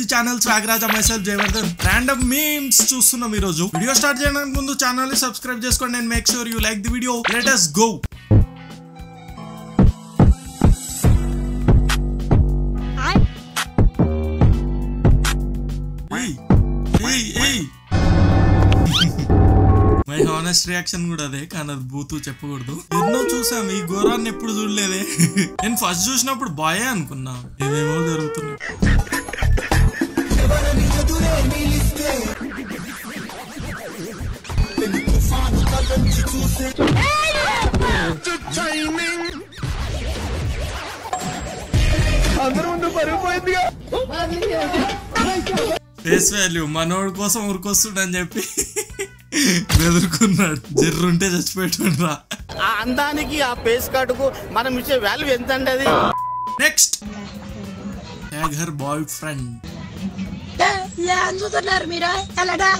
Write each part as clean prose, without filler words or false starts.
The channel స్వాగరాజ myself Jayavardhan. Random memes చూస్తున్నాం ఈ రోజు. వీడియో స్టార్ట్ చేయడానికి ముందు ఛానల్ ని సబ్స్క్రైబ్ చేసుకోండి and make sure you like the video. Let us go. My honest reaction కూడా అదే, కానీ అది బూతు చెప్పకూడదు. ఎన్నో చూసాం, ఈ ఘోరాన్ని ఎప్పుడు చూడలేదే. నేను ఫస్ట్ చూసినప్పుడు బాయే అనుకున్నా, ఏమేమో జరుగుతున్నాయి. ఫేస్ వాల్యూ మనోడి కోసం ఊరికొస్తుండని చెప్పి బెదురుకున్నాడు. జర్రుంటే చచ్చిపెట్టుండ్రా. ఆ అందానికి ఆ ఫేస్ కార్డుకు మనం ఇచ్చే వాల్యూ ఎంత అండి అది. Next tag her boyfriend. చూస్తున్నారు మీరు ఎలాడా?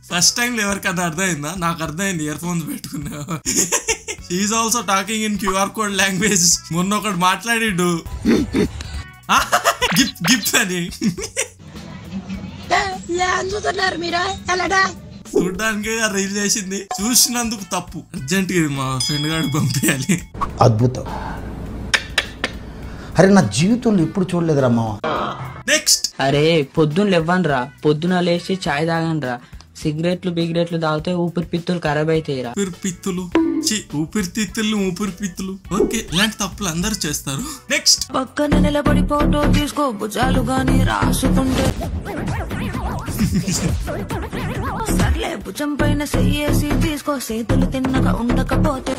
ఫస్ట్ టైం ఎవరికన్నా అర్థమైందా? నాకు అర్థమైంది, ఇయర్ ఫోన్స్ పెట్టుకున్నా. She is also talking in QR code language. మొన్న ఒకటి మాట్లాడిండు గిఫ్ట్ గిఫ్ట్ అని. చూస్తున్నారు మీరు ఎలాడా? చూడడానికి రీల్ చేసింది, చూసినందుకు తప్పు. అర్జెంట్ గా మా ఫ్రెండ్ గారు పంపించాలి. అద్భుతం. అరే నా జీవితంలో ఎప్పుడు చూడలేదురా మామ. నెక్స్ట్ అరే పొద్దున్న లేవ్వనరా, పొద్దున లేచి చాయ్ తాగనరా. సిగరెట్లు బిగరెట్లు తాగితే ఊపిరితిత్తులు ఖరాబ్ అవుతాయిరా. ఊపిరితిత్తులు ఓకే, ఇలాంటి తప్పులు అందరు చేస్తారు. నెక్స్ట్ పక్కన నిలబడి ఫోటో తీసుకో, భుజాలు గాని రాసుకుంటే సర్లే భుజం పైన చెయ్యేసి తీసుకో, చేతులు తిన్నగా ఉండకపోతే.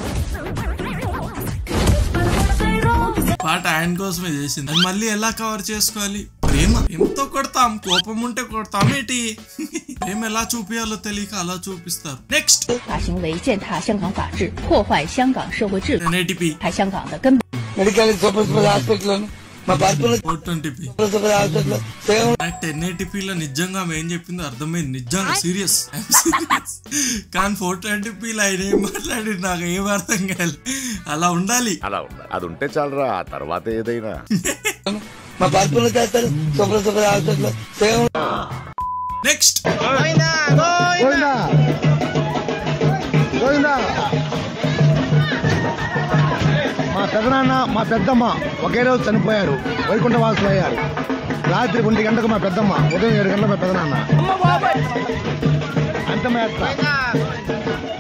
పాట ఆయన కోసమే చేసింది, అది మళ్ళీ ఎలా కవర్ చేసుకోవాలి? ప్రేమ ఎంతో కొడతాం, కోపం ఉంటే కొడతాం ఏంటి? ప్రేమ ఎలా చూపించాలో తెలియక అలా చూపిస్తారు. Next 法行为践踏香港法治，破坏香港社会制度， 1080p 害香港的根本。 medical super hospital మా బార్పుల 420p. హాస్పిటల్ 1080p లో నిజంగా ఆమె ఏం చెప్పిందో అర్థమైంది, నిజంగా సీరియస్. కానీ 420p లో ఆయన ఏం మాట్లాడి నాకు ఏం అర్థం కాదు. అలా ఉండాలి, అది ఉంటే చాలరా, ఆ తర్వాత ఏదైనా. మా బార్పుల చేస్తారు సూపర్ హాస్పిటల్. నెక్స్ట్ మా పెదనాన్న మా పెద్దమ్మ ఒకే రోజు చనిపోయారు, వైకుంఠ వాసులు అయ్యారు. రాత్రి 1 గంటకు మా పెద్దమ్మ, ఉదయం 7 గంటలకు మా పెదనాన్న.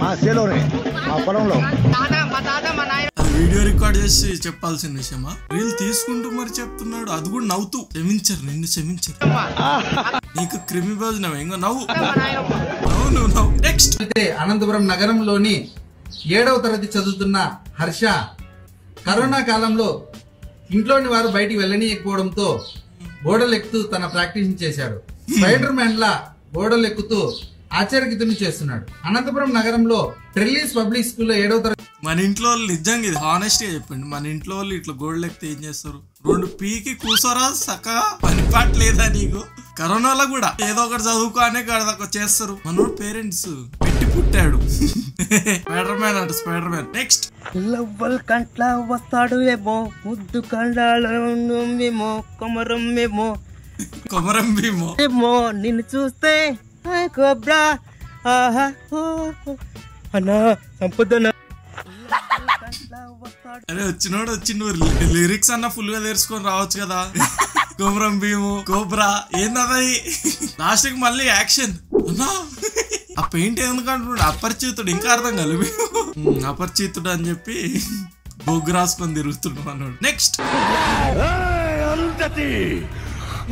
మా చేలోనే మా పొలంలో. వీడియో రికార్డ్ చేసి చెప్పాల్సిన విషయమా? రీల్ తీసుకుంటూ మరి చెప్తున్నాడు, అది కూడా నవ్వుతూ. క్షమించరు, నిన్ను క్షమించరు. నీకు క్రిమి భోజనం ఇంకా నవ్వు. నెక్స్ట్ అనంతపురం నగరంలోని 7వ తరగతి చదువుతున్న హర్ష కరోనా కాలంలో ఇంట్లోని వారు బయటికి వెళ్ళనీయకపోవడంతో గోడలు ఎక్కుతూ తన ప్రాక్టీస్ చేశాడు. స్పైడర్ మ్యాన్ లా గోడలు ఎక్కుతూ ఆశ్చర్యకితుని చేస్తున్నాడు. అనంతపురం నగరంలో ట్రెల్లీస్ పబ్లిక్ స్కూల్లో 7వ తరగతి. మన ఇంట్లో వాళ్ళు నిజంగా ఇది హానెస్ట్ గా చెప్పండి, మన ఇంట్లో వాళ్ళు ఇట్లా గోడలు ఎక్కితే ఏం చేస్తారు? 2 పీకి కూసోరా సకా, పని పాట లేదా నీకు? కరోనాలో కూడా ఏదో ఒకటి చదువుకోనే కదా చేస్తారు. మనోడు పేరెంట్స్ పెట్టి పుట్టాడు. స్పైడర్ మ్యాన్ అంట, స్పైడర్ మ్యాన్. నెక్స్ట్ లవ్వల్ కంట్ల వస్తాడు ఏమో, ముద్దు కళ్ళేమో, కొమరం ఏమో కొమరం భీమో ఏమో, నిన్ను చూస్తే కోబ్రా ఆహా అన్నా సంపుదన. అరే వచ్చినోడు వచ్చిండు, లిరిక్స్ అన్న ఫుల్ గా తెరుచుకొని రావచ్చు కదా. కొమరం భీము, కోబ్రా ఏందది? లాస్ట్ కి మళ్ళీ యాక్షన్ అన్నా. ఆ పెయింట్ ఎందుకంటున్నాడు? అపరిచితుడు, ఇంకా అర్థం కలవి. అపరిచితుడు అని చెప్పి బొగ్గు రాసుకొని తిరుగుతున్నాడు అన్నాడు. నెక్స్ట్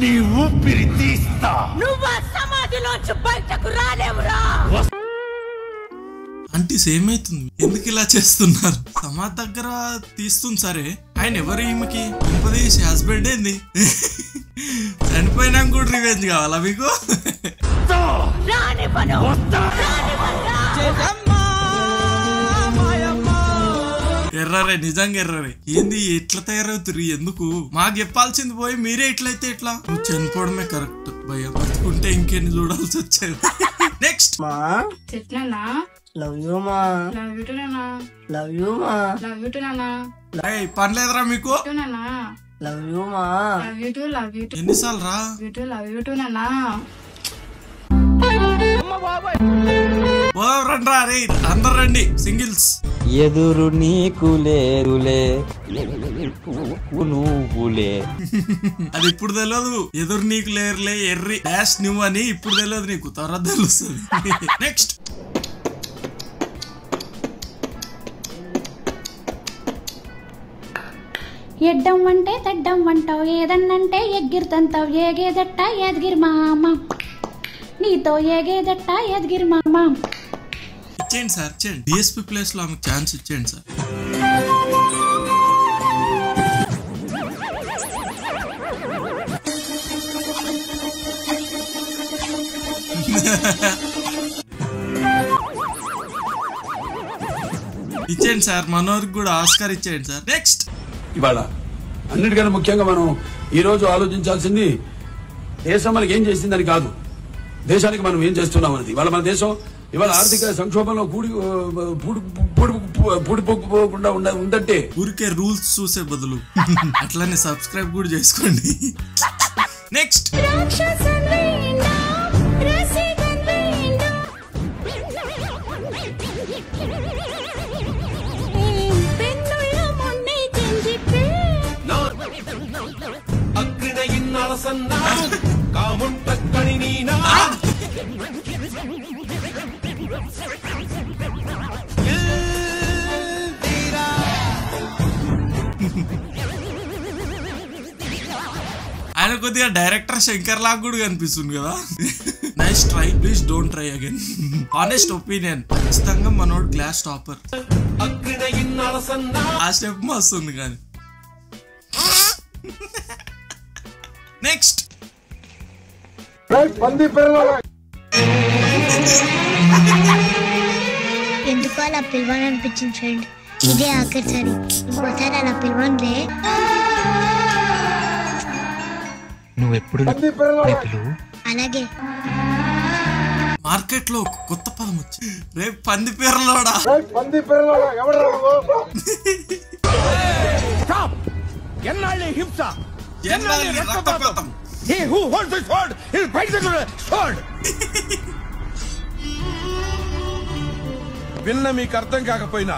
నీ ఊపిరి తీస్తా, నువ్వు సమాధిలోంచి బయటకు రాలేవురా. అంటే సేమ్ అవుతుంది, ఎందుకు ఇలా చేస్తున్నారు? సమాధి దగ్గర తీస్తుంది సరే, ఆయన ఎవరు ఈమెకి? ఇంపదీసి హస్బెండ్ ఏంది? చనిపోయినా కూడా రివెంజ్ కావాలా మీకు? ఎర్రరే, నిజంగా ఎర్రరే. ఏంది ఎట్లా తయారవుతురు? ఎందుకు మాకు చెప్పాల్సింది పోయి మీరే ఎట్లయితే ఎట్లా? నువ్వు చనిపోవడమే కరెక్ట్ భయ్య, బతుకుంటే ఇంకెన్ని చూడాల్సి వచ్చేది. నెక్స్ట్ చెట్లన్నా లవ్ యూ మా. లవ్ యూ టు నానా. లవ్ యూ మా. లవ్ యూ టు నానా. పనిలేదురా మీకు? నానా లవ్ యూ మా. Love you to love you to. ఎన్నిసార్లు రా? లవ్ యూ టు నానా. రండి రా రే, అందరు రండి సింగిల్స్. ఎదురు నీకు లేరులే నువ్వులే. అది ఇప్పుడు తెలియదు, ఎదురు నీకు లేరులే ఎర్రి డాష్ నువ్వు అని ఇప్పుడు తెలియదు నీకు, తర్వాత తెలుస్తుంది. నెక్స్ట్ ఎడ్డం అంటే తెడ్డం అంటావు, ఏదన్నంటే ఎగ్గిరితంతావు, ఏగేదట్ట ఎదగిరి మామ, నీతో ఏగేదట్ట ఎదగిరి మామ. ఇచ్చేయండి సార్, ఇచ్చేయండి. డిఎస్పీ ప్లేస్ లో ఆమెకు ఛాన్స్ ఇచ్చేయండి సార్. ఇచ్చేయండి సార్, మనోరికి కూడా ఆస్కార్ ఇచ్చేయండి సార్. నెక్స్ట్ ఇవాళ అన్నిటికన్నా ముఖ్యంగా మనం ఈ రోజు ఆలోచించాల్సింది దేశం మనకి ఏం చేసిందని కాదు, దేశానికి మనం ఏం చేస్తున్నాం అనేది. ఇవాళ మన దేశం ఇవాళ ఆర్థిక సంక్షోభంలో పూడిపోకుండా ఉందంటే ఊరికే రూల్స్ చూసే బదులు అట్లనే సబ్స్క్రైబ్ కూడా చేసుకోండి. నెక్స్ట్ ఆయన కొద్దిగా డైరెక్టర్ శంకర్ లాగా కూడా కనిపిస్తుంది కదా. Nice try, please don't try again. Honest opinion, ఖచ్చితంగా మనోడు క్లాస్ టాపర్. ఆ స్టెప్ మస్తుంది కానీ. నెక్స్ట్ ఎందుకు అలా పిలవాలనిపించింది ఫ్రెండ్, ఇదే ఆఖరిసారి, ఇంకోసారి అలా పిలవండి. నువ్వెప్పుడు అలాగే. మార్కెట్ లో ఒక కొత్త పదం వచ్చి రేపు పంది పేర్లోడా. హింస రక్తపాతం. విన్న మీకు అర్థం కాకపోయినా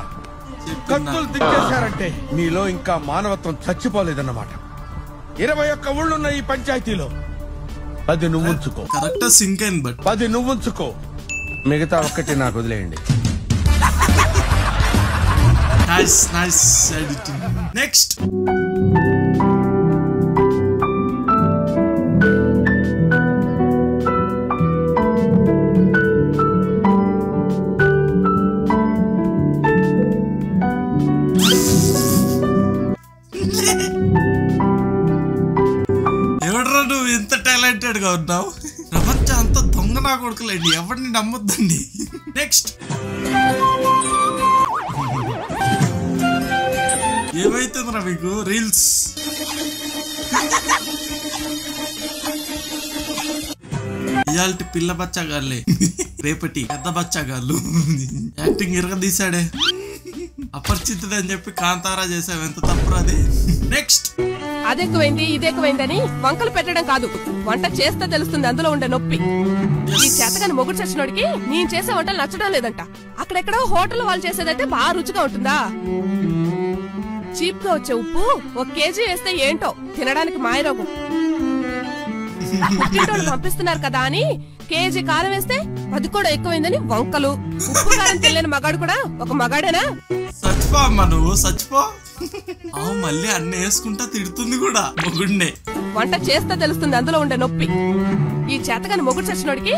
కత్తులు దిక్కేశారంటే మీలో ఇంకా మానవత్వం చచ్చిపోలేదన్నమాట. 21 ఊళ్ళున్న ఈ పంచాయతీలో 10 నువ్వుంచుకో. కరెక్ట్ సింక్ అయింది, బట్ 10 నువ్వుంచుకో, మిగతా ఒక్కటి నాకు వదిలేయండి. Nice nice editing. నెక్స్ట్ ఎవడరా నువ్వు ఇంత టాలెంటెడ్ గా ఉన్నావు? ప్రపంచం అంతా దొంగ నా కొడుకులేండి, ఎవరిని నమ్మొద్దండి. నెక్స్ట్ ఏమైతుందిరా మీకు రీల్స్? ఇయాల్టి పిల్ల బచ్చాగాళ్ళే, రేపటి పెద్ద బచ్చాగాళ్ళు. యాక్టింగ్ ఇరగదీశాడే. అపరిచితుడు అని చెప్పి కాంతారా చేసావు, ఎంత తప్పురా అది. నెక్స్ట్ అదెక్కువైంది ఇదెక్కువైందని వంకలు పెట్టడం కాదు, వంట చేస్తే తెలుస్తుంది అందులో ఉండే నొప్పి. ఈ చేతగాని మొగుడు చచ్చినోడికి నేను చేసే వంటలు నచ్చడం లేదంట. అక్కడెక్కడో హోటల్ వాళ్ళు చేసేదైతే బాగా రుచిగా ఉంటుందా? చీప్ గా వచ్చే ఉప్పు 1 కేజీ వేస్తే ఏంటో తినడానికి మాయరోగం. పుట్టింటోళ్ళు పంపిస్తున్నారు కదా అని కేజీ కారం వేస్తే అది కూడా ఎక్కువైందని వంకలు. ఉప్పు కారం తెలియని మగాడు కూడా ఒక మగాడేనా? చచ్చిపో అమ్మా నువ్వు, చచ్చిపో. మళ్ళీ అన్ని వేసుకుంటా తిడుతుంది కూడా మొగుడినే. వంట చేస్తే తెలుస్తుంది అందులో ఉండే నొప్పి. ఈ చేతగాని మొగుడు చచ్చినోడికి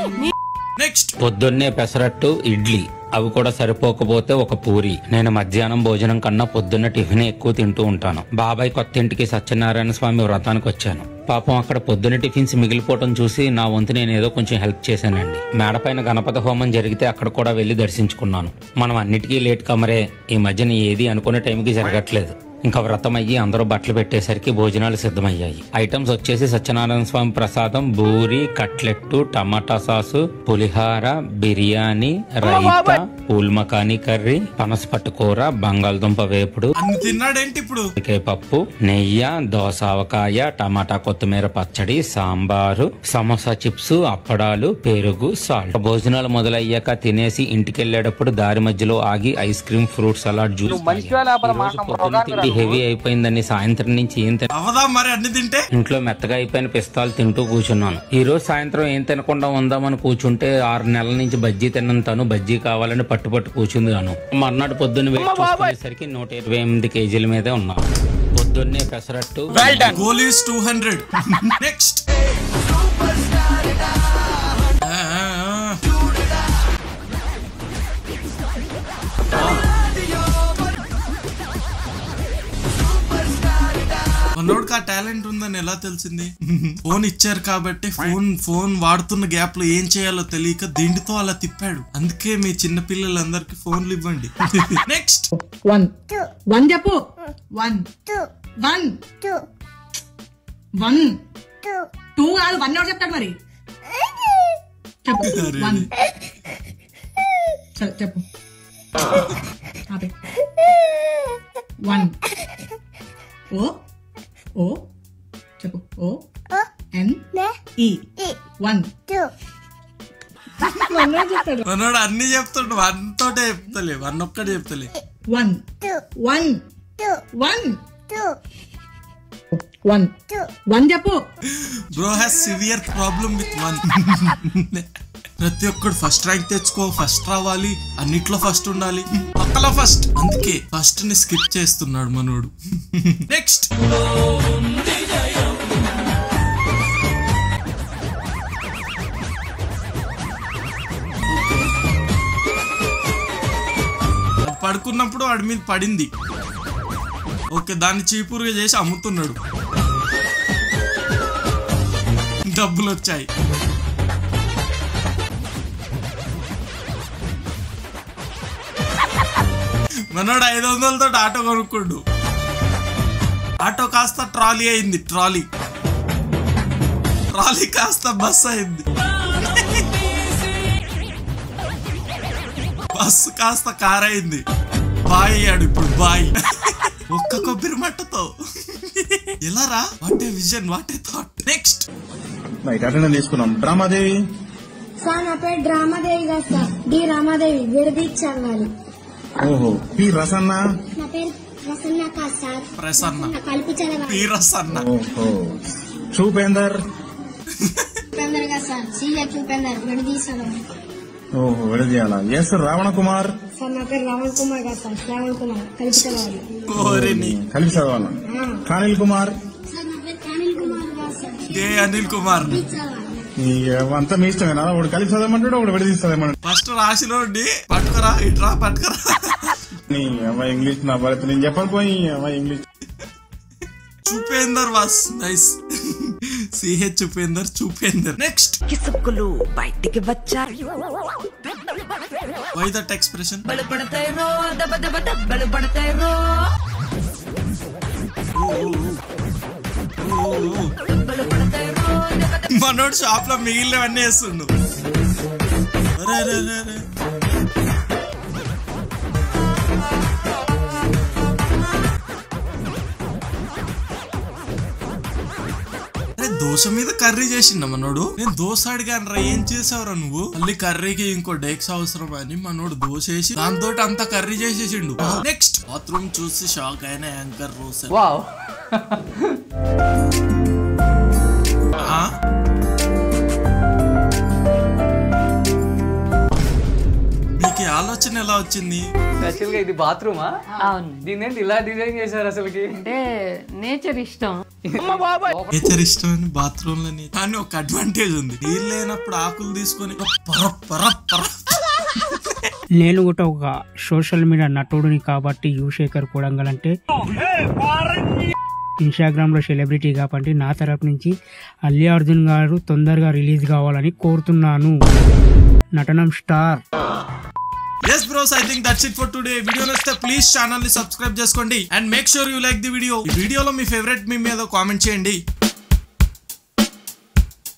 నెక్స్ట్ పొద్దున్నే పెసరట్టు ఇడ్లీ, అవి కూడా సరిపోకపోతే ఒక పూరి. నేను మధ్యాహ్నం భోజనం కన్నా పొద్దున్న టిఫిన్ ఎక్కువ తింటూ ఉంటాను. బాబాయ్ కొత్త ఇంటికి సత్యనారాయణ స్వామి వ్రతానికి వచ్చాను. పాపం అక్కడ పొద్దున్న టిఫిన్స్ మిగిలిపోవటం చూసి నా వంతు నేను ఏదో కొంచెం హెల్ప్ చేశానండి. మేడపైన గణపతి హోమం జరిగితే అక్కడ కూడా వెళ్లి దర్శించుకున్నాను. మనం అన్నిటికీ లేట్ కమరే, ఈ మధ్యన ఏది అనుకునే టైంకి జరగట్లేదు. ఇంకా వ్రతం అయ్యి అందరూ బట్టలు పెట్టేసరికి భోజనాలు సిద్ధమయ్యాయి. ఐటమ్స్ వచ్చేసి సత్యనారాయణ స్వామి ప్రసాదం, బూరి, కట్లెట్టు, టమాటా సాసు, పులిహార, బిర్యానీ, రైతా, పూల్ మకానీ కర్రీ, పనసపట్టు కూర, బంగాళదుంప వేపుడు, తిన్నాడేంటి ఇప్పుడు, పప్పు, నెయ్యి, దోసావకాయ, టమాటా కొత్తిమీర పచ్చడి, సాంబారు, సమోసా చిప్స్, అప్పడాలు, పెరుగు, సాల్ట్. భోజనాలు మొదలయ్యాక తినేసి ఇంటికెళ్లేటప్పుడు దారి మధ్యలో ఆగి ice cream, fruit salad, juice. తిండి హెవీ అయిపోయిందని సాయంత్రం నుంచి ఏం తింటే ఇంట్లో మెత్తగా అయిపోయిన పిస్తాలు తింటూ కూర్చున్నాను. ఈ రోజు సాయంత్రం ఏం తినకుండా ఉందామని కూర్చుంటే 6 నెలల నుంచి బజ్జీ తిన్నాను. తను బజ్జీ కావాలని పట్టుపట్టు కూర్చుంది. మర్నాడు పొద్దున్న వెయిట్ చూసుకునేసరికి 128 కేజీల మీదే ఉన్నా. పొద్దున్నే పెసరట్టు. Goal is 200. నెక్స్ట్ మనోడికి ఆ టాలెంట్ ఉందని ఎలా తెలిసింది? ఫోన్ ఇచ్చారు కాబట్టి ఫోన్ వాడుతున్న గ్యాప్ లో ఏం చేయాలో తెలియక దిండితో అలా తిప్పాడు. అందుకే మీ చిన్న పిల్లలందరికి ఫోన్లు ఇవ్వండి. నెక్స్ట్ 1 1 చెప్పు. 1 1 1 2 కాదు 1 ఎవరు చెప్తాడు మరి? చెప్పు 1. సరే చెప్పు. 1 ఓ చెప్పు. O N E 1 మనోడు అన్ని చెప్తాడు. 1 తోటే చెప్తలే, 1 ఒక్కటే చెప్తలే. 1 1 1 చెప్పు. Bro has severe problem with 1. ప్రతి ఒక్కడు ఫస్ట్ ర్యాంక్ తెచ్చుకో, ఫస్ట్ రావాలి, అన్నిట్లో ఫస్ట్ ఉండాలి, పక్కల ఫస్ట్. అందుకే ఫస్ట్ ని స్కిప్ చేస్తున్నాడు మనోడు. నెక్స్ట్ పడుకున్నప్పుడు వాడి మీద పడింది. ఓకే, దాన్ని చీపురుగా చేసి అమ్ముతున్నాడు. డబ్బులు వచ్చాయి. మనోడు 500 తోటి ఆటో కొనుక్కుండు. ఆటో కాస్త ట్రాలీ అయింది. ట్రాలీ కాస్త బస్ అయింది. బస్సు కాస్త కార్ అయింది. బాయ్ అయ్యాడు ఇప్పుడు. బాయ్ ఒక్క కొబ్బరి మట్టతో. ఎలా రా? What a vision, what a thought. Next తీసుకున్నాం. డ్రామాదేవి సార్, నా పేరు డ్రామాదేవి కాదు సార్, డి రామాదేవి. విడదీసి చదవాలి. ఓహో. పి రసన్న. నా పేరు రసన్న కాదు సార్, ప్రసన్న. కలిపి చదవాలి. పి రసన్న. ఓహో. చూపేందర్. చూపేందర్ కాదు సార్, సిఏ చూపేందర్. విడదీసి చదవాలి. ఓహో, విడదీయాలా? ఎస్ రావణ కుమార్. సార్, నా పేరు రావణ్ కుమార్ కాదు సార్, శ్రావణ్ కుమార్. కలిపి చదవాలి. కలిపి చదవాలా? కానిల్ కుమార్. సార్, నా పేరు కానిల్ కుమార్ కాదు సార్, ఏ అనిల్ కుమార్. అంతా మీ ఇష్టమేనా? ఒకటి కలిపి చదవమంటాడు, ఒకటి విడదీస్తాదేమన్నాడు. ఫస్ట్ రాసిలో పట్టుకరా, ఇట్రా పట్టుకరా. ఇంగ్లీష్ నా భరత్ నేను చెప్పను పోయి. ఇంగ్లీష్ చూపేందర్ వాస్ నైస్. సిహెచ్ చూపేందర్. నెక్స్ట్ కిసుక్కులు బయటికి వచ్చారు. Why that expression? బలపడతారో దబ దబ దబ్బలు పడతారో. మనోడు షాప్ లో మిగిలినవన్నీ వేస్తుండు. దోశ మీద కర్రీ చేసిండ మనోడు. నేను దోశ అడిగాను రా, ఏం చేసావురా నువ్వు? మళ్ళీ కర్రీకి ఇంకో డేక్స్ అవసరం అని మనోడు దోశ వేసి దాంతో అంతా కర్రీ చేసేసిండు. నెక్స్ట్ బాత్రూమ్ చూసి షాక్ అయిన యాంకర్ రోసెల్. మీకు ఆలోచన ఎలా వచ్చింది? యాక్చువల్ గా ఇది బాత్రూమా? అవును. దీన్ని ఇలా డిజైన్ చేశారు అసలుకి. అంటే నేచర్ ఇష్టం. నేచర్ ఇష్టం అని బాత్రూమ్ లోని. కానీ ఒక అడ్వాంటేజ్ ఉంది, నీళ్ళు లేనప్పుడు ఆకులు తీసుకొని నేను కూడా ఒక సోషల్ మీడియా నటుడిని కాబట్టి యువశేఖర్ కొడంగల్ అంటే ఇన్స్టాగ్రామ్ లో సెలబ్రిటీ కాబట్టి నా తరపు నుంచి అల్లు అర్జున్ గారు తొందరగా రిలీజ్ కావాలని కోరుతున్నాను. నటనం star. Yes bros, I think that's it for today. Video నచ్చితే ప్లీజ్ ఛానల్ ని సబ్స్క్రైబ్ చేసుకోండి and make sure you like the video. ఈ వీడియోలో మీ ఫేవరెట్ మీమ్ ఏదో కామెంట్ చేయండి.